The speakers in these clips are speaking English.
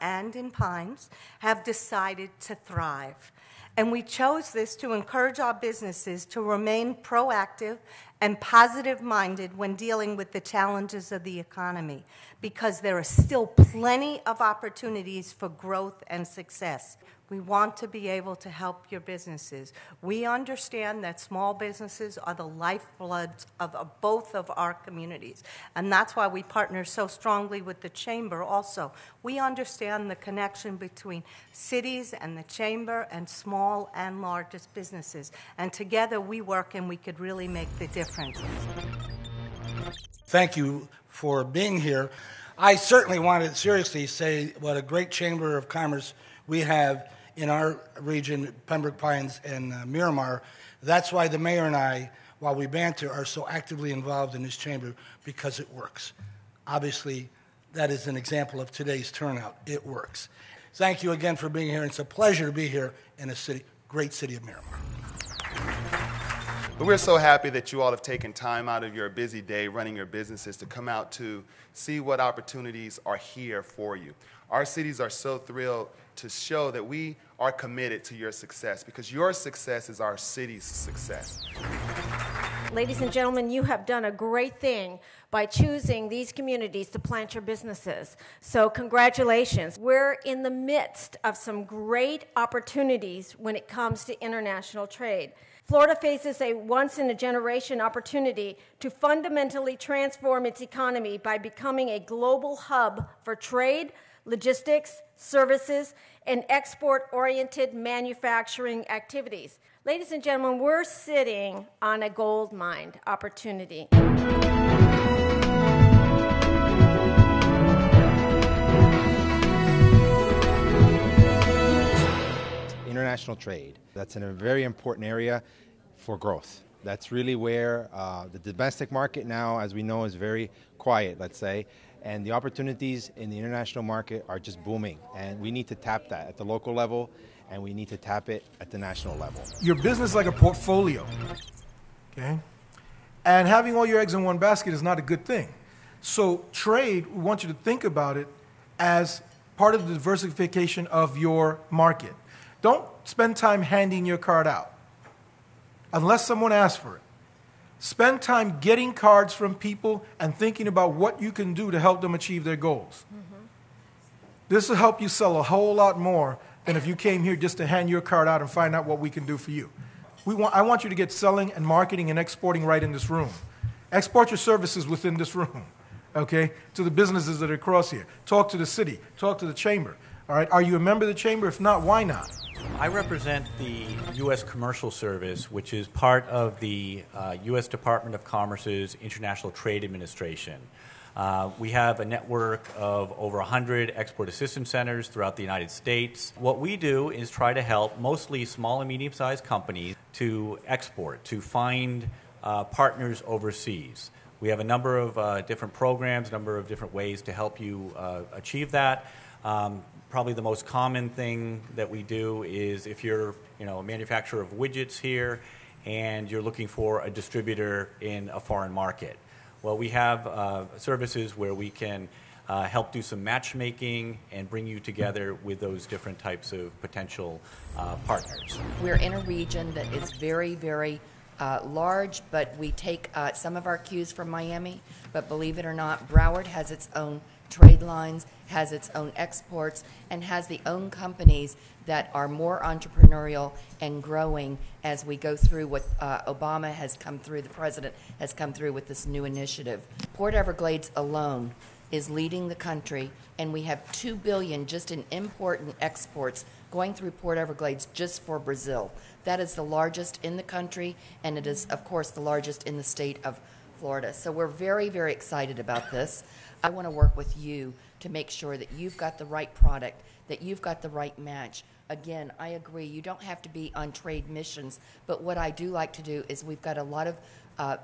Miramar and in Pines, have decided to thrive. And we chose this to encourage our businesses to remain proactive and positive-minded when dealing with the challenges of the economy, because there are still plenty of opportunities for growth and success. We want to be able to help your businesses. We understand that small businesses are the lifebloods of both of our communities, and that's why we partner so strongly with the Chamber also. We understand the connection between cities and the Chamber and small and largest businesses, and together we work and we could really make the difference. Thank you for being here. I certainly want to seriously say what a great Chamber of Commerce we have in our region, Pembroke Pines and Miramar. That's why the mayor and I, while we banter, are so actively involved in this chamber, because it works. Obviously, that is an example of today's turnout. It works. Thank you again for being here. It's a pleasure to be here in a city, great city of Miramar. But we're so happy that you all have taken time out of your busy day running your businesses to come out to see what opportunities are here for you. Our cities are so thrilled to show that we are committed to your success, because your success is our city's success. Ladies and gentlemen, you have done a great thing by choosing these communities to plant your businesses. So congratulations. We're in the midst of some great opportunities when it comes to international trade. Florida faces a once-in-a-generation opportunity to fundamentally transform its economy by becoming a global hub for trade, logistics, services, and export-oriented manufacturing activities. Ladies and gentlemen, we're sitting on a gold mine opportunity. International trade. That's in a very important area for growth. That's really where the domestic market now, as we know, is very quiet, let's say, and the opportunities in the international market are just booming, and we need to tap that at the local level, and we need to tap it at the national level. Your business is like a portfolio, okay? And having all your eggs in one basket is not a good thing. So trade, we want you to think about it as part of the diversification of your market. Don't spend time handing your card out unless someone asks for it. Spend time getting cards from people and thinking about what you can do to help them achieve their goals. Mm-hmm. This will help you sell a whole lot more than if you came here just to hand your card out and find out what we can do for you. I want you to get selling and marketing and exporting right in this room. Export your services within this room, okay, to the businesses that are across here. Talk to the city. Talk to the chamber. All right, are you a member of the chamber? If not, why not? I represent the U.S. Commercial Service, which is part of the U.S. Department of Commerce's International Trade Administration. We have a network of over 100 export assistance centers throughout the United States. What we do is try to help mostly small and medium-sized companies to export, to find partners overseas. We have a number of different programs, a number of different ways to help you achieve that. Probably the most common thing that we do is if you're a manufacturer of widgets here and you're looking for a distributor in a foreign market. Well, we have services where we can help do some matchmaking and bring you together with those different types of potential partners. We're in a region that is very, very large, but we take some of our cues from Miami. But believe it or not, Broward has its own trade lines, has its own exports, and has the own companies that are more entrepreneurial and growing as we go through what Obama has come through, the president has come through with this new initiative. Port Everglades alone is leading the country, and we have $2 billion just in import and exports going through Port Everglades just for Brazil. That is the largest in the country, and it is, of course, the largest in the state of Florida. So we're very, very excited about this. I want to work with you to make sure that you've got the right product, that you've got the right match. Again, I agree, you don't have to be on trade missions, but what I do like to do is we've got a lot of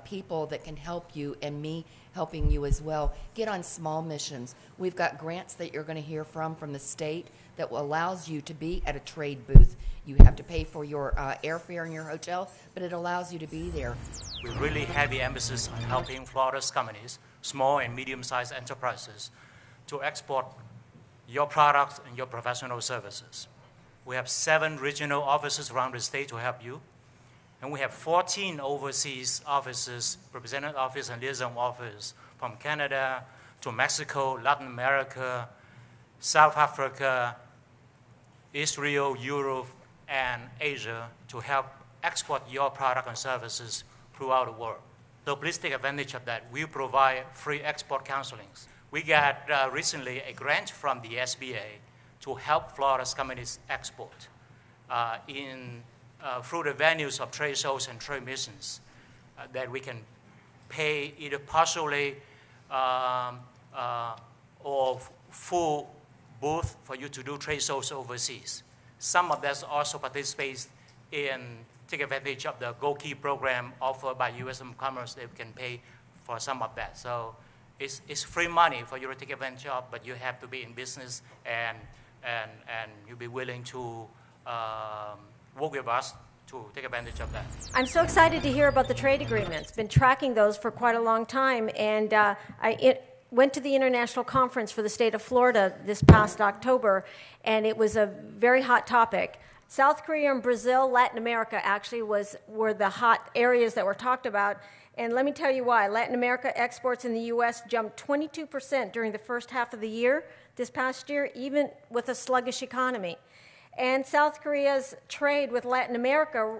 people that can help you, and me helping you as well. Get on small missions. We've got grants that you're going to hear from the state that allows you to be at a trade booth. You have to pay for your airfare and your hotel, but it allows you to be there. With really heavy emphasis on helping Florida's companies, small and medium-sized enterprises, to export your products and your professional services. We have 7 regional offices around the state to help you. And we have 14 overseas offices, representative office and liaison office from Canada to Mexico, Latin America, South Africa, Israel, Europe, and Asia to help export your product and services throughout the world. So please take advantage of that. We provide free export counseling. We got recently a grant from the SBA to help Florida's companies export through the venues of trade shows and trade missions that we can pay either partially or full booth for you to do trade shows overseas. Some of us also participate in take advantage of the Go Key program offered by U.S. Commerce that we can pay for some of that. So it's free money for you to take advantage of, but you have to be in business and you be willing to work with us to take advantage of that. I'm so excited to hear about the trade agreements. Been tracking those for quite a long time, and I went to the international conference for the state of Florida this past October, and it was a very hot topic. South Korea and Brazil, Latin America actually were the hot areas that were talked about. And let me tell you why. Latin America exports in the U.S. jumped 22% during the first half of the year, this past year, even with a sluggish economy. And South Korea's trade with Latin America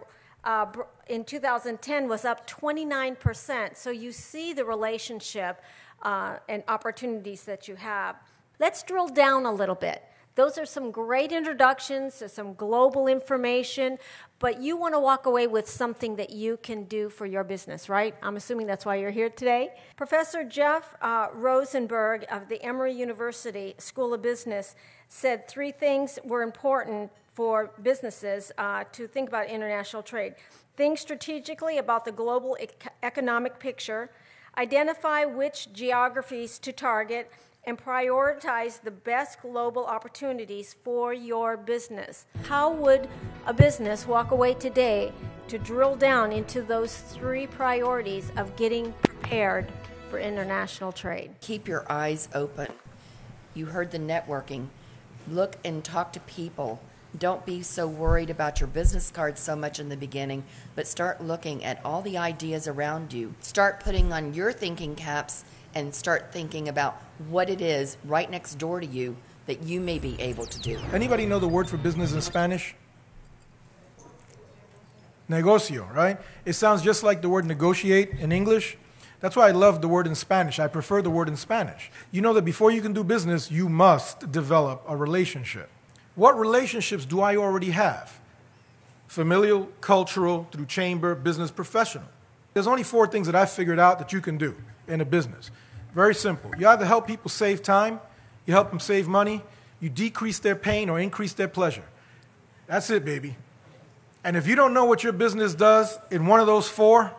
in 2010 was up 29%. So you see the relationship and opportunities that you have. Let's drill down a little bit. Those are some great introductions to some global information, but you want to walk away with something that you can do for your business, right? I'm assuming that's why you're here today. Professor Jeff Rosenberg of the Emory University School of Business said 3 things were important for businesses to think about international trade. Think strategically about the global economic picture, identify which geographies to target, and prioritize the best global opportunities for your business. How would a business walk away today to drill down into those 3 priorities of getting prepared for international trade? Keep your eyes open. You heard the networking. Look and talk to people. Don't be so worried about your business cards so much in the beginning, but start looking at all the ideas around you. Start putting on your thinking caps and start thinking about what it is right next door to you that you may be able to do. Anybody know the word for business in Spanish? Negocio, right? It sounds just like the word negotiate in English. That's why I love the word in Spanish. I prefer the word in Spanish. You know that before you can do business, you must develop a relationship. What relationships do I already have? Familial, cultural, through chamber, business, professional. There's only 4 things that I've figured out that you can do in a business. Very simple. You either help people save time, you help them save money, you decrease their pain or increase their pleasure. That's it, baby. And if you don't know what your business does in one of those 4,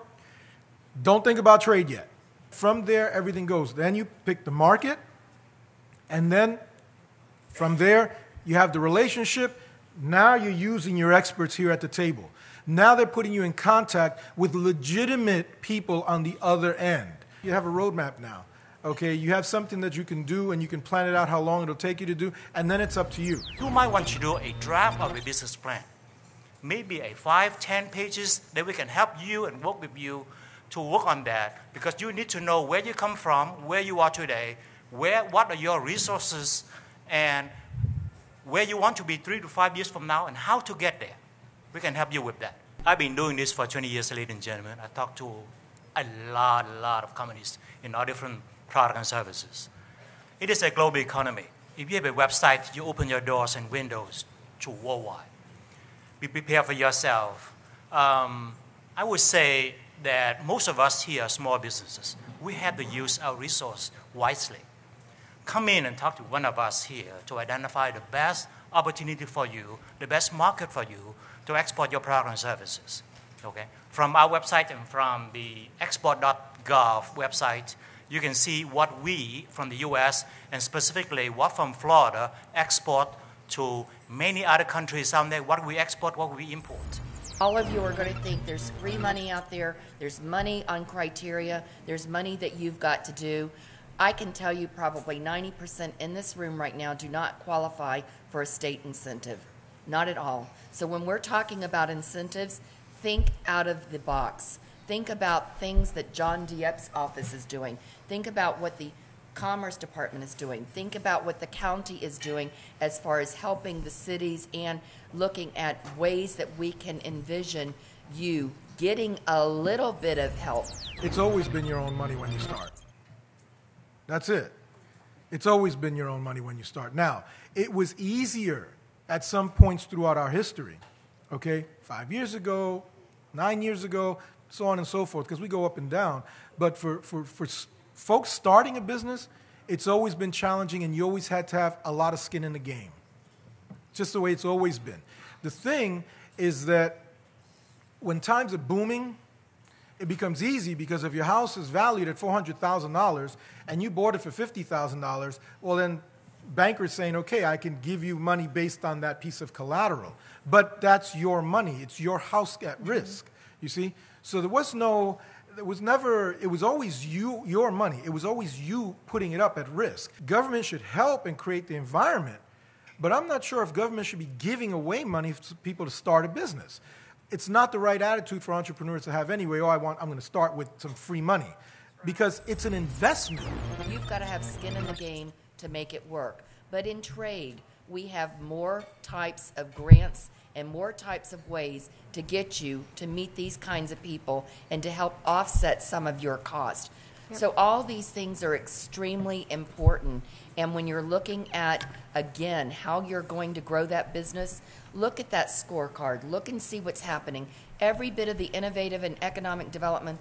don't think about trade yet. From there, everything goes. Then you pick the market, and then from there, you have the relationship. Now you're using your experts here at the table. Now they're putting you in contact with legitimate people on the other end. You have a roadmap now, okay? You have something that you can do, and you can plan it out how long it'll take you to do, and then it's up to you. You might want to do a draft of a business plan, maybe a 5-10 pages that we can help you and work with you to work on that, because you need to know where you come from, where you are today, what are your resources, and where you want to be 3 to 5 years from now, and how to get there. We can help you with that. I've been doing this for 20 years, ladies and gentlemen. I talked to a lot of companies in all different products and services. It is a global economy. If you have a website, you open your doors and windows to worldwide. Be prepared for yourself. I would say that most of us here are small businesses. We have to use our resource wisely. Come in and talk to one of us here to identify the best opportunity for you, the best market for you to export your products and services. Okay? From our website and from the Expo.gov website, you can see what we from the U.S. and specifically what from Florida export to many other countries out there, what we export, what we import. All of you are going to think there's free money out there, there's money on criteria, there's money that you've got to do. I can tell you probably 90% in this room right now do not qualify for a state incentive. Not at all. So when we're talking about incentives, think out of the box. Think about things that John Diep's office is doing. Think about what the Commerce Department is doing. Think about what the county is doing as far as helping the cities and looking at ways that we can envision you getting a little bit of help. It's always been your own money when you start. That's it. It's always been your own money when you start. Now, it was easier at some points throughout our history, okay? 5 years ago, 9 years ago, so on and so forth, because we go up and down. But for folks starting a business, it's always been challenging, and you always had to have a lot of skin in the game. Just the way it's always been. The thing is that when times are booming, it becomes easy because if your house is valued at $400,000 and you bought it for $50,000, well then bankers saying, okay, I can give you money based on that piece of collateral. But that's your money. It's your house at risk, you see? So it was always your money. It was always you putting it up at risk. Government should help and create the environment, but I'm not sure if government should be giving away money for people to start a business. It's not the right attitude for entrepreneurs to have anyway. I'm going to start with some free money, because it's an investment. You've got to have skin in the game to make it work. But in trade, we have more types of grants and more types of ways to get you to meet these kinds of people and to help offset some of your cost. Yep. So all these things are extremely important. And when you're looking at, again, how you're going to grow that business, look at that scorecard. Look and see what's happening. Every bit of the Innovative and Economic Development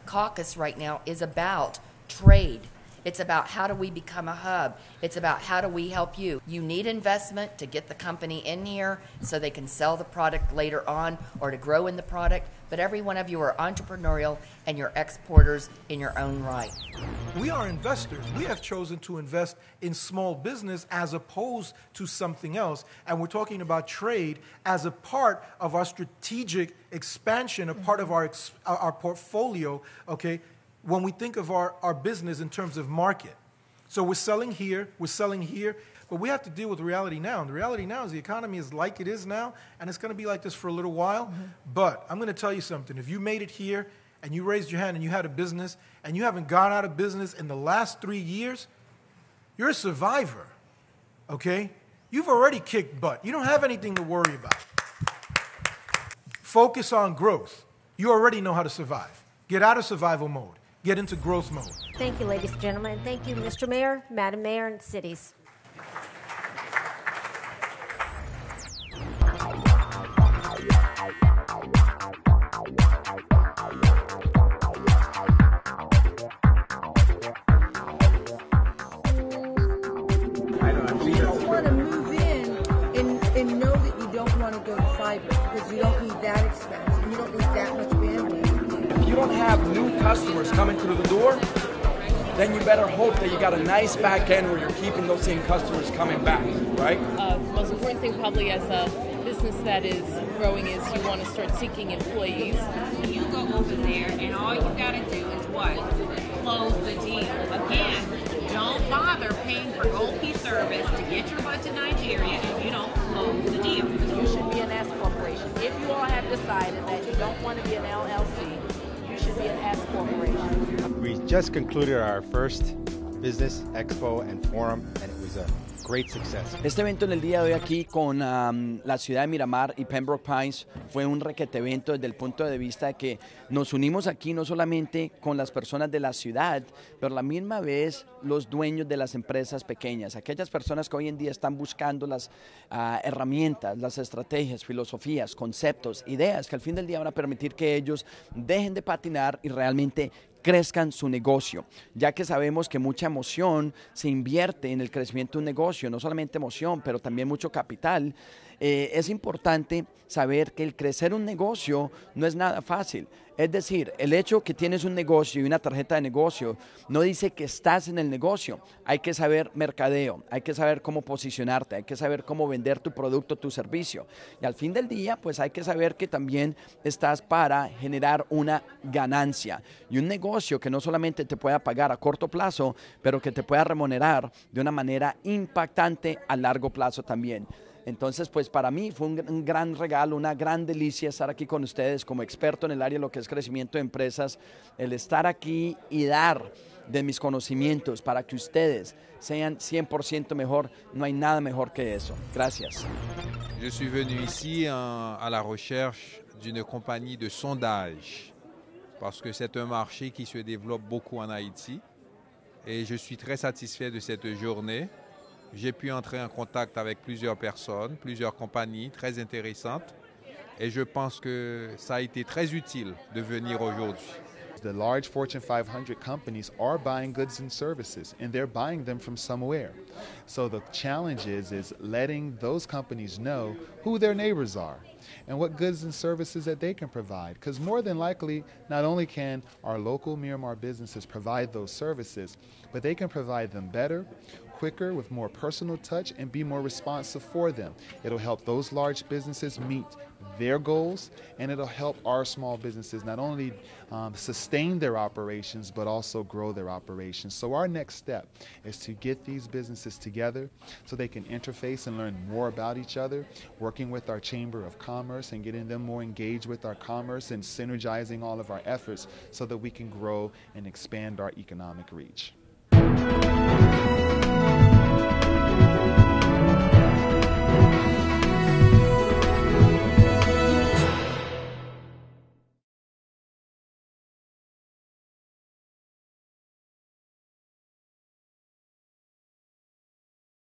Caucus right now is about trade. It's about how do we become a hub. It's about how do we help you. You need investment to get the company in here so they can sell the product later on or to grow in the product. But every one of you are entrepreneurial and you're exporters in your own right. We are investors. We have chosen to invest in small business as opposed to something else. And we're talking about trade as a part of our strategic expansion, a part of our portfolio, okay? When we think of our business in terms of market. So we're selling here, but we have to deal with reality now. And the reality now is the economy is like it is now, and it's going to be like this for a little while. But I'm going to tell you something. If you made it here and you raised your hand and you had a business and you haven't gone out of business in the last 3 years, you're a survivor, okay? You've already kicked butt. You don't have anything to worry about. Focus on growth. You already know how to survive. Get out of survival mode. Get into growth mode. Thank you, ladies and gentlemen. Thank you, Mr. Mayor, Madam Mayor, and cities. You don't want to move in and know that you don't want to go to fiber because you don't need that expense and you don't need that much bandwidth. If you don't have new customers coming through the door, then you better hope that you got a nice back end where you're keeping those same customers coming back, right? Most important thing probably as a business that is growing is you want to start seeking employees. You go over there and all you got to do is what? Close the deal. Again, don't bother paying for OP service to get your butt to Nigeria if you don't close the deal. You should be an S corporation. If you all have decided that you don't want to be an LLC, you should be an S corporation. We just concluded our first business expo and forum, and it was a great success. Este evento en el día de hoy aquí con la ciudad de Miramar y Pembroke Pines fue un requete evento desde el punto de vista de que nos unimos aquí no solamente con las personas de la ciudad, pero a la misma vez los dueños de las empresas pequeñas, aquellas personas que hoy en día están buscando las herramientas, las estrategias, filosofías, conceptos, ideas que al fin del día van a permitir que ellos dejen de patinar y realmente crezcan su negocio, ya que sabemos que mucha emoción se invierte en el crecimiento de un negocio, no solamente emoción, pero también mucho capital. Es importante saber que el crecer un negocio no es nada fácil. Es decir, el hecho que tienes un negocio y una tarjeta de negocio no dice que estás en el negocio. Hay que saber mercadeo, hay que saber cómo posicionarte, hay que saber cómo vender tu producto, tu servicio. Y al fin del día, pues hay que saber que también estás para generar una ganancia. Y un negocio que no solamente te pueda pagar a corto plazo, pero que te pueda remunerar de una manera impactante a largo plazo también. Entonces, pues para mí fue un gran regalo, una gran delicia estar aquí con ustedes como experto en el área de lo que es crecimiento de empresas, el estar aquí y dar de mis conocimientos para que ustedes sean 100% mejor, no hay nada mejor que eso. Gracias. Je suis venu ici à la recherche d'une compagnie de sondage parce que c'est un marché qui se développe beaucoup en Haïti et je suis très satisfait de cette journée. J'ai pu entrer en contact avec plusieurs personnes, plusieurs compagnies très intéressantes et je pense que ça a été très utile de venir aujourd'hui. The large Fortune 500 companies are buying goods and services, and they're buying them from somewhere. So the challenge is letting those companies know who their neighbors are and what goods and services that they can provide. Because more than likely, not only can our local Miramar businesses provide those services, but they can provide them better, quicker, with more personal touch, and be more responsive for them. It'll help those large businesses meet their goals, and it'll help our small businesses not only sustain their operations, but also grow their operations. So our next step is to get these businesses together so they can interface and learn more about each other, working with our Chamber of Commerce and getting them more engaged with our commerce and synergizing all of our efforts so that we can grow and expand our economic reach.